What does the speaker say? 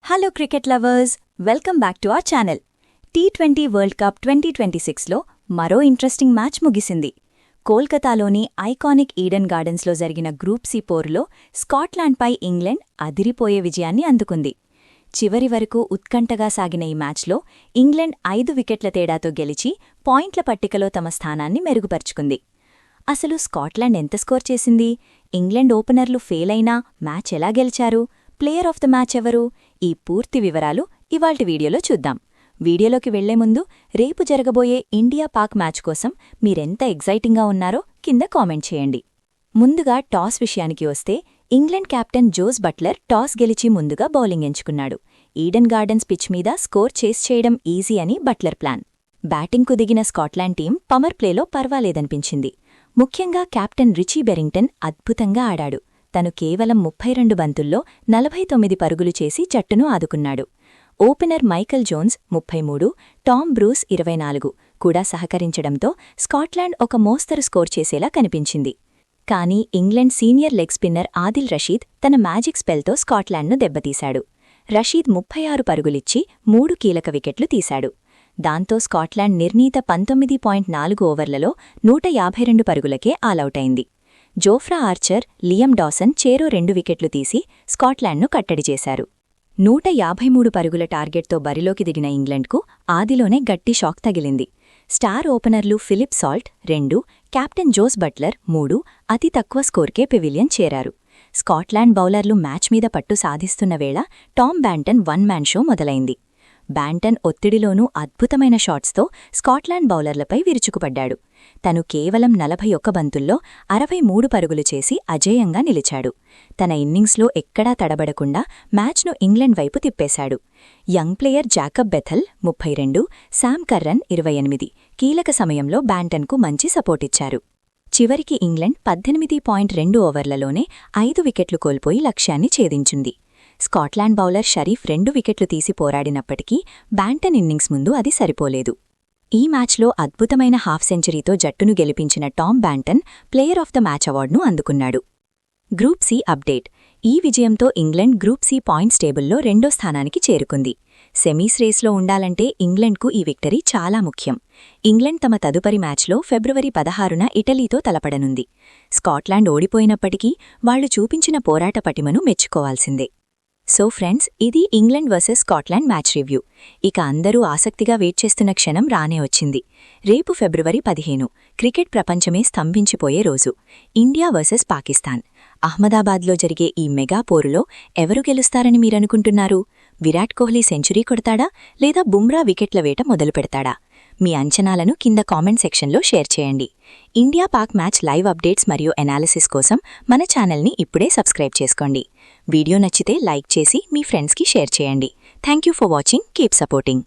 Hello cricket lovers, welcome back to our channel. T20 world cup 2026లో మరో interesting match ముగిసింది. కోల్కతాలోని iconic Eden గార్డెన్స్లో జరిగిన గ్రూప్ సి పోరులో స్కాట్లాండ్పై ఇంగ్లాండ్ అదిరిపోయే విజయాన్ని అందుకుంది. చివరి వరకు ఉత్కంఠగా సాగిన ఈ మ్యాచ్లో ఇంగ్లాండ్ 5 వికెట్ల తేడాతో గెలిచి పాయింట్ల పట్టికలో తమ స్థానాన్ని మెరుగుపరుచుకుంది. అసలు స్కాట్లాండ్ ఎంత స్కోర్ చేసింది? ఇంగ్లాండ్ ఓపెనర్లు ఫెయిలైనా మ్యాచ్ ఎలా గెలిచారు? ప్లేయర్ ఆఫ్ ద మ్యాచ్ ఎవరు? ఈ పూర్తి వివరాలు ఇవాల్టి వీడియోలో చూద్దాం. వీడియోలోకి వెళ్లే ముందు రేపు జరగబోయే ఇండియా-పాక్ మ్యాచ్ కోసం మీరెంత ఎగ్జైటింగ్గా ఉన్నారో కింద కామెంట్ చేయండి. ముందుగా టాస్ విషయానికి వస్తే England captain Jos Buttler toss గెలిచి ముందుగా బౌలింగ్ ఎంచుకున్నాడు. ఈడెన్ గార్డెన్స్ పిచ్ మీద స్కోర్ చేస్ చేయడం ఈజీ అని బట్లర్ ప్లాన్. బ్యాటింగ్కు దిగిన స్కాట్లాండ్ టీం పవర్ ప్లేలో పర్వాలేదనిపించింది. ముఖ్యంగా కెప్టెన్ రిచీ బెరింగ్టన్ అద్భుతంగా ఆడాడు. తను కేవలం 32 బంతుల్లో 49 పరుగులు చేసి జట్టును ఆదుకున్నాడు. Opener Michael Jones 33, Tom Bruce 24 కూడా సహకరించడంతో స్కాట్లాండ్ ఒక మోస్తరు స్కోర్ చేసేలా కనిపించింది. కానీ England senior leg spinner Adil Rashid తన మ్యాజిక్ స్పెల్తో స్కాట్లాండ్ను దెబ్బతీశాడు. రషీద్ 36 పరుగులిచ్చి 3 కీలక వికెట్లు తీశాడు. దాంతో స్కాట్లాండ్ నిర్ణీత 19.4 ఓవర్లలో 152 పరుగులకే ఆలౌటైంది. జోఫ్రా ఆర్చర్, లియం డాసన్ చెరో 2 వికెట్లు తీసి స్కాట్లాండ్ను కట్టడి చేశారు. 153 పరుగుల టార్గెట్తో బరిలోకి దిగిన ఇంగ్లాండ్కు ఆదిలోనే గట్టి షాక్ తగిలింది. స్టార్ ఓపెనర్లు Philip Salt 2, captain Jos Buttler 3 అతి తక్కువ స్కోర్కే పెవిలియన్ చేరారు. స్కాట్లాండ్ బౌలర్లు మ్యాచ్ మీద పట్టు సాధిస్తున్న వేళ Tom Banton one man show మొదలైంది. బ్యాంటన్ ఒత్తిడిలోనూ అద్భుతమైన షాట్స్తో స్కాట్లాండ్ బౌలర్లపై విరుచుకుపడ్డాడు. తను కేవలం 41 బంతుల్లో 63 పరుగులు చేసి అజేయంగా నిలిచాడు. తన ఇన్నింగ్స్లో ఎక్కడా తడబడకుండా మ్యాచ్ను ఇంగ్లాండ్ వైపు తిప్పేశాడు. Young player Jacob Bethell 32, Sam Curran 28 కీలక సమయంలో బ్యాంటన్కు మంచి సపోర్టిచ్చారు. చివరికి ఇంగ్లాండ్ 18.2 ఓవర్లలోనే 5 వికెట్లు కోల్పోయి లక్ష్యాన్ని ఛేదించింది. స్కాట్లాండ్ బౌలర్ షరీఫ్ 2 వికెట్లు తీసి పోరాడినప్పటికీ బ్యాంటన్ ఇన్నింగ్స్ ముందు అది సరిపోలేదు. ఈ మ్యాచ్లో అద్భుతమైన హాఫ్ సెంచరీతో జట్టును గెలిపించిన Tom Banton player of the match అవార్డును అందుకున్నాడు. Group C update. ఈ విజయంతో ఇంగ్లాండ్ గ్రూప్ సి పాయింట్స్ టేబుల్లో 2వ స్థానానికి చేరుకుంది. సెమీస్ రేస్లో ఉండాలంటే ఇంగ్లాండ్కు ఈ విక్టరీ చాలా ముఖ్యం. ఇంగ్లాండ్ తమ తదుపరి మ్యాచ్లో ఫిబ్రవరి 16న ఇటలీతో తలపడనుంది. స్కాట్లాండ్ ఓడిపోయినప్పటికీ వాళ్లు చూపించిన పోరాట పటిమను మెచ్చుకోవాల్సిందే. సో ఫ్రెండ్స్, ఇది England versus Scotland match review. ఇక అందరూ ఆసక్తిగా వెయిట్ చేస్తున్న క్షణం రానే వచ్చింది. రేపు ఫిబ్రవరి 15 క్రికెట్ ప్రపంచమే స్తంభించిపోయే రోజు. India versus Pakistan. అహ్మదాబాద్లో జరిగే ఈ మెగా పోరులో ఎవరు గెలుస్తారని మీరనుకుంటున్నారు? విరాట్ కోహ్లీ సెంచరీ కొడతాడా లేదా బుమ్రా వికెట్ల వేట మొదలుపెడతాడా? మీ అంచనాలను కింద కామెంట్ సెక్షన్లో షేర్ చేయండి. India Pak match live updates మరియు ఎనాలిసిస్ కోసం మన ఛానల్ని ఇప్పుడే సబ్స్క్రైబ్ చేసుకోండి. వీడియో నచ్చితే లైక్ చేసి మీ ఫ్రెండ్స్కి షేర్ చేయండి. Thank you for watching. Keep supporting.